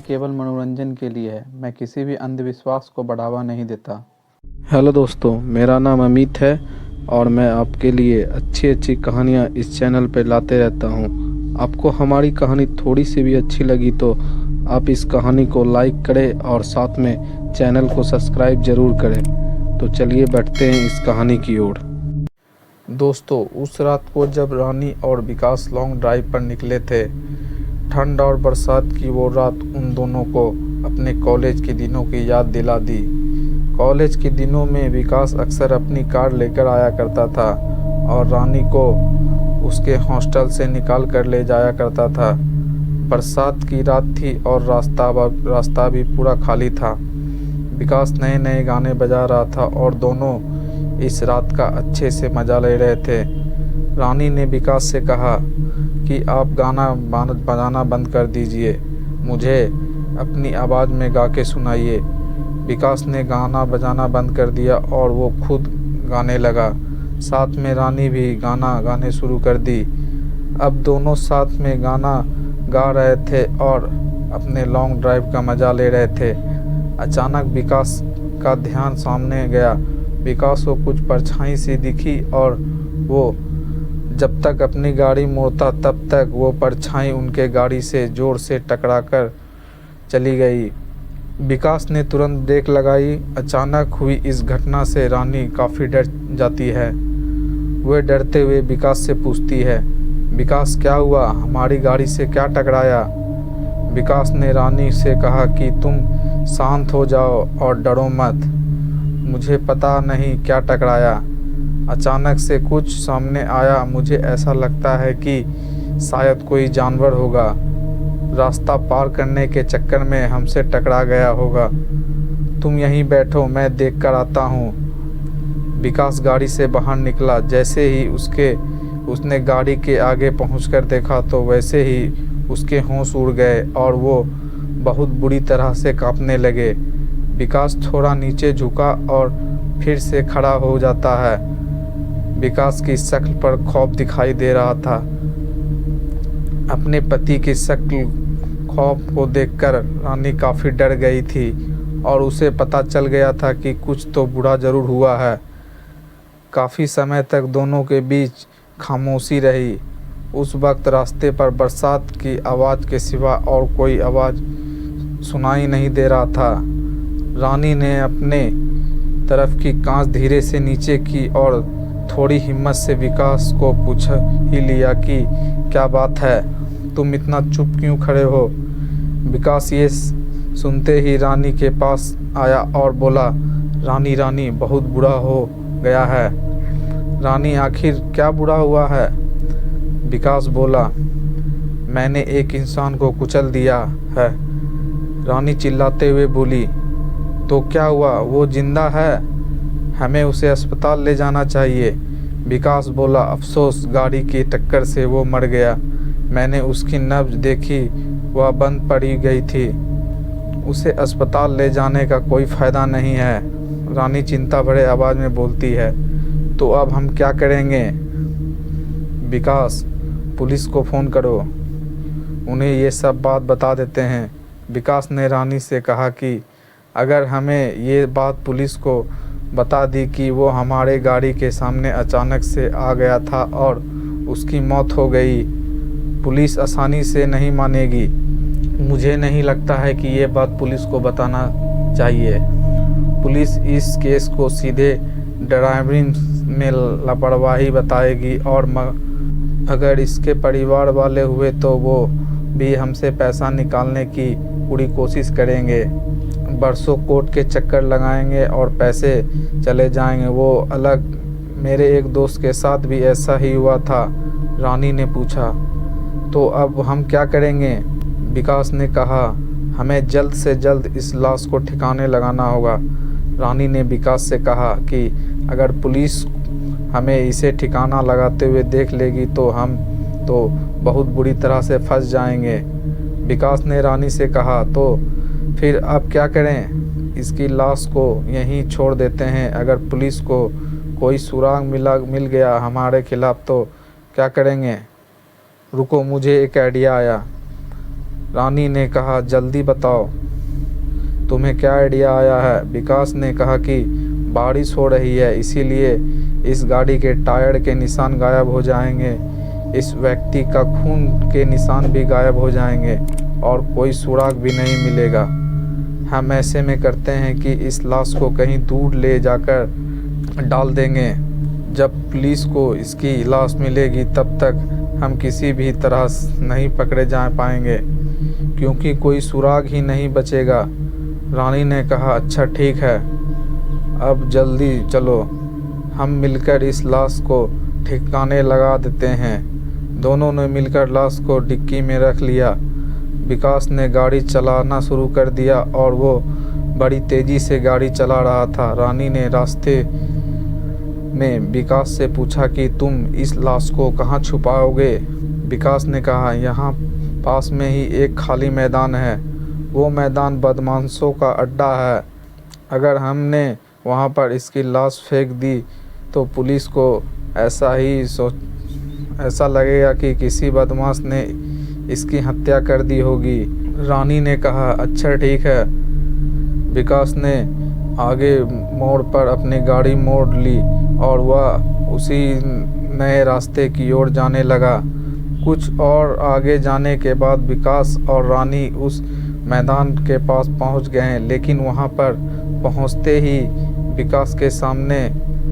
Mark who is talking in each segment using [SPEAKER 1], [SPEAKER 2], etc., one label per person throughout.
[SPEAKER 1] केवल मनोरंजन के लिए है। मैं किसी भी अंधविश्वास को बढ़ावा नहीं देता। हेलो दोस्तों, मेरा नाम अमित है और मैं आपके लिए अच्छी अच्छी कहानियाँ इस चैनल पर लाते रहता हूँ। आपको हमारी कहानी थोड़ी सी भी अच्छी लगी तो आप इस कहानी को लाइक करें और साथ में चैनल को सब्सक्राइब ज़रूर करें। तो चलिए बढ़ते हैं इस कहानी की ओर। दोस्तों, उस रात को जब रानी और विकास लॉन्ग ड्राइव पर निकले थे, ठंड और बरसात की वो रात उन दोनों को अपने कॉलेज के दिनों की याद दिला दी। कॉलेज के दिनों में विकास अक्सर अपनी कार लेकर आया करता था और रानी को उसके हॉस्टल से निकाल कर ले जाया करता था। बरसात की रात थी और रास्ता भी पूरा खाली था। विकास नए नए गाने बजा रहा था और दोनों इस रात का अच्छे से मज़ा ले रहे थे। रानी ने विकास से कहा कि आप गाना बजाना बंद कर दीजिए, मुझे अपनी आवाज़ में गा के सुनाइए। विकास ने गाना बजाना बंद कर दिया और वो खुद गाने लगा। साथ में रानी भी गाना गाने शुरू कर दी। अब दोनों साथ में गाना गा रहे थे और अपने लॉन्ग ड्राइव का मज़ा ले रहे थे। अचानक विकास का ध्यान सामने गया। विकास को कुछ परछाई सी दिखी और वो जब तक अपनी गाड़ी मोड़ता तब तक वो परछाई उनके गाड़ी से ज़ोर से टकराकर चली गई। विकास ने तुरंत ब्रेक लगाई। अचानक हुई इस घटना से रानी काफ़ी डर जाती है। वह डरते हुए विकास से पूछती है, विकास क्या हुआ, हमारी गाड़ी से क्या टकराया? विकास ने रानी से कहा कि तुम शांत हो जाओ और डरो मत, मुझे पता नहीं क्या टकराया। अचानक से कुछ सामने आया। मुझे ऐसा लगता है कि शायद कोई जानवर होगा, रास्ता पार करने के चक्कर में हमसे टकरा गया होगा। तुम यहीं बैठो, मैं देख कर आता हूँ। विकास गाड़ी से बाहर निकला। जैसे ही उसने गाड़ी के आगे पहुंचकर देखा तो वैसे ही उसके होश उड़ गए और वो बहुत बुरी तरह से कांपने लगे। विकास थोड़ा नीचे झुका और फिर से खड़ा हो जाता है। विकास की शक्ल पर खौफ दिखाई दे रहा था। अपने पति की शक्ल खौफ को देखकर रानी काफ़ी डर गई थी और उसे पता चल गया था कि कुछ तो बुरा ज़रूर हुआ है। काफ़ी समय तक दोनों के बीच खामोशी रही। उस वक्त रास्ते पर बरसात की आवाज़ के सिवा और कोई आवाज़ सुनाई नहीं दे रहा था। रानी ने अपने तरफ की कांच धीरे से नीचे की और थोड़ी हिम्मत से विकास को पूछ ही लिया कि क्या बात है, तुम इतना चुप क्यों खड़े हो? विकास ये सुनते ही रानी के पास आया और बोला, रानी बहुत बुरा हो गया है। रानी, आखिर क्या बुरा हुआ है? विकास बोला, मैंने एक इंसान को कुचल दिया है। रानी चिल्लाते हुए बोली, तो क्या हुआ, वो जिंदा है? हमें उसे अस्पताल ले जाना चाहिए। विकास बोला, अफसोस, गाड़ी की टक्कर से वो मर गया। मैंने उसकी नब्ज देखी, वह बंद पड़ी गई थी। उसे अस्पताल ले जाने का कोई फ़ायदा नहीं है। रानी चिंता भरे आवाज़ में बोलती है, तो अब हम क्या करेंगे? विकास, पुलिस को फ़ोन करो, उन्हें ये सब बात बता देते हैं। विकास ने रानी से कहा कि अगर हमें ये बात पुलिस को बता दी कि वो हमारे गाड़ी के सामने अचानक से आ गया था और उसकी मौत हो गई, पुलिस आसानी से नहीं मानेगी। मुझे नहीं लगता है कि ये बात पुलिस को बताना चाहिए। पुलिस इस केस को सीधे ड्राइविंग में लापरवाही बताएगी और अगर इसके परिवार वाले हुए तो वो भी हमसे पैसा निकालने की पूरी कोशिश करेंगे। बरसों कोर्ट के चक्कर लगाएंगे और पैसे चले जाएंगे। वो अलग, मेरे एक दोस्त के साथ भी ऐसा ही हुआ था। रानी ने पूछा, तो अब हम क्या करेंगे? विकास ने कहा, हमें जल्द से जल्द इस लाश को ठिकाने लगाना होगा। रानी ने विकास से कहा कि अगर पुलिस हमें इसे ठिकाना लगाते हुए देख लेगी तो हम तो बहुत बुरी तरह से फंस जाएंगे। विकास ने रानी से कहा, तो फिर अब क्या करें? इसकी लाश को यहीं छोड़ देते हैं। अगर पुलिस को कोई सुराग मिल गया हमारे खिलाफ तो क्या करेंगे? रुको, मुझे एक आइडिया आया। रानी ने कहा, जल्दी बताओ, तुम्हें क्या आइडिया आया है? विकास ने कहा कि बारिश हो रही है, इसीलिए इस गाड़ी के टायर के निशान गायब हो जाएंगे, इस व्यक्ति का खून के निशान भी गायब हो जाएंगे और कोई सुराग भी नहीं मिलेगा। हम ऐसे में करते हैं कि इस लाश को कहीं दूर ले जाकर डाल देंगे। जब पुलिस को इसकी लाश मिलेगी तब तक हम किसी भी तरह नहीं पकड़े जा पाएंगे, क्योंकि कोई सुराग ही नहीं बचेगा। रानी ने कहा, अच्छा ठीक है, अब जल्दी चलो, हम मिलकर इस लाश को ठिकाने लगा देते हैं। दोनों ने मिलकर लाश को डिक्की में रख लिया। विकास ने गाड़ी चलाना शुरू कर दिया और वो बड़ी तेज़ी से गाड़ी चला रहा था। रानी ने रास्ते में विकास से पूछा कि तुम इस लाश को कहाँ छुपाओगे? विकास ने कहा, यहाँ पास में ही एक खाली मैदान है, वो मैदान बदमाशों का अड्डा है। अगर हमने वहाँ पर इसकी लाश फेंक दी तो पुलिस को ऐसा लगेगा कि किसी बदमाश ने इसकी हत्या कर दी होगी। रानी ने कहा, अच्छा ठीक है। विकास ने आगे मोड़ पर अपनी गाड़ी मोड़ ली और वह उसी नए रास्ते की ओर जाने लगा। कुछ और आगे जाने के बाद विकास और रानी उस मैदान के पास पहुंच गए, लेकिन वहां पर पहुंचते ही विकास के सामने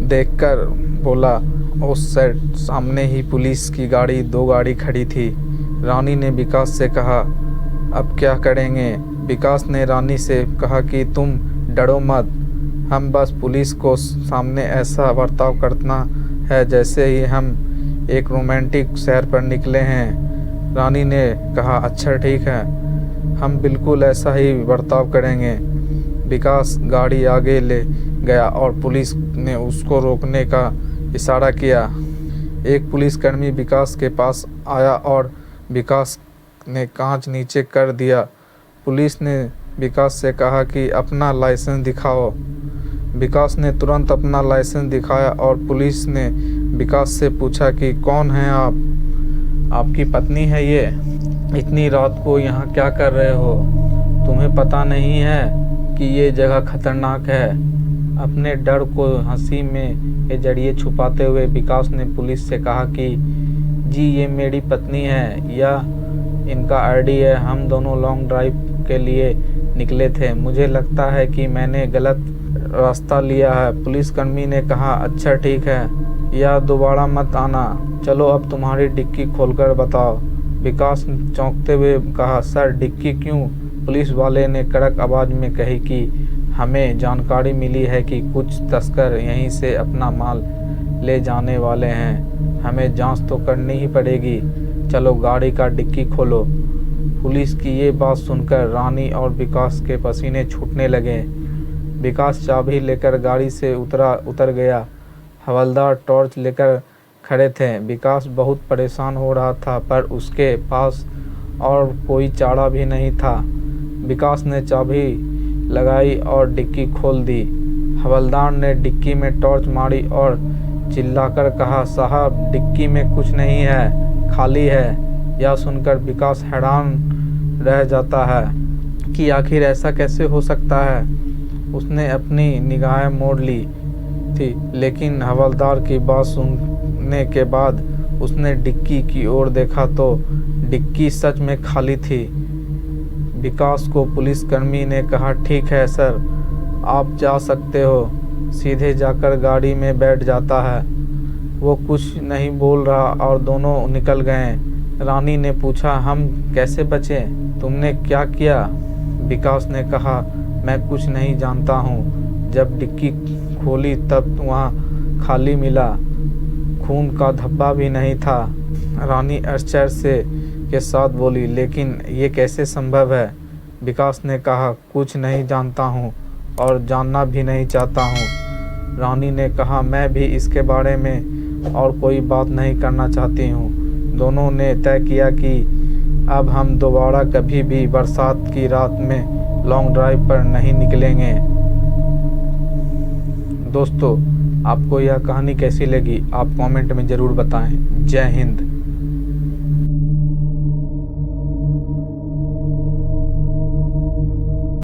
[SPEAKER 1] देखकर बोला, उस साइड सामने ही पुलिस की गाड़ी, 2 गाड़ी खड़ी थी। रानी ने विकास से कहा, अब क्या करेंगे? विकास ने रानी से कहा कि तुम डरो मत, हम बस पुलिस को सामने ऐसा बर्ताव करना है जैसे ही हम एक रोमांटिक सैर पर निकले हैं। रानी ने कहा, अच्छा ठीक है, हम बिल्कुल ऐसा ही बर्ताव करेंगे। विकास गाड़ी आगे ले गया और पुलिस ने उसको रोकने का इशारा किया। एक पुलिसकर्मी विकास के पास आया और विकास ने कांच नीचे कर दिया। पुलिस ने विकास से कहा कि अपना लाइसेंस दिखाओ। विकास ने तुरंत अपना लाइसेंस दिखाया और पुलिस ने विकास से पूछा कि कौन हैं आप? आपकी पत्नी है ये? इतनी रात को यहाँ क्या कर रहे हो? तुम्हें पता नहीं है कि ये जगह खतरनाक है? अपने डर को हंसी में के जरिए छुपाते हुए विकास ने पुलिस से कहा कि जी ये मेरी पत्नी है, यह इनका आईडी है, हम दोनों लॉन्ग ड्राइव के लिए निकले थे, मुझे लगता है कि मैंने गलत रास्ता लिया है। पुलिसकर्मी ने कहा, अच्छा ठीक है, या दोबारा मत आना, चलो अब तुम्हारी डिक्की खोलकर बताओ। विकास चौंकते हुए कहा, सर डिक्की क्यों? पुलिस वाले ने कड़क आवाज़ में कही कि हमें जानकारी मिली है कि कुछ तस्कर यहीं से अपना माल ले जाने वाले हैं, हमें जांच तो करनी ही पड़ेगी, चलो गाड़ी का डिक्की खोलो। पुलिस की ये बात सुनकर रानी और विकास के पसीने छूटने लगे। विकास चाबी लेकर गाड़ी से उतर गया। हवलदार टॉर्च लेकर खड़े थे। विकास बहुत परेशान हो रहा था, पर उसके पास और कोई चारा भी नहीं था। विकास ने चाबी लगाई और डिक्की खोल दी। हवलदार ने डिक्की में टॉर्च मारी और चिल्लाकर कहा, साहब डिक्की में कुछ नहीं है, खाली है। यह सुनकर विकास हैरान रह जाता है कि आखिर ऐसा कैसे हो सकता है। उसने अपनी निगाहें मोड़ ली थी, लेकिन हवलदार की बात सुनने के बाद उसने डिक्की की ओर देखा तो डिक्की सच में खाली थी। विकास को पुलिसकर्मी ने कहा, ठीक है सर, आप जा सकते हो। सीधे जाकर गाड़ी में बैठ जाता है। वो कुछ नहीं बोल रहा और दोनों निकल गए। रानी ने पूछा, हम कैसे बचे? तुमने क्या किया? विकास ने कहा, मैं कुछ नहीं जानता हूँ। जब डिक्की खोली तब वहाँ खाली मिला, खून का धब्बा भी नहीं था। रानी आश्चर्य के साथ बोली, लेकिन ये कैसे संभव है? विकास ने कहा, कुछ नहीं जानता हूँ और जानना भी नहीं चाहता हूँ। रानी ने कहा, मैं भी इसके बारे में और कोई बात नहीं करना चाहती हूँ। दोनों ने तय किया कि अब हम दोबारा कभी भी बरसात की रात में लॉन्ग ड्राइव पर नहीं निकलेंगे। दोस्तों, आपको यह कहानी कैसी लगी आप कमेंट में ज़रूर बताएं। जय हिंद।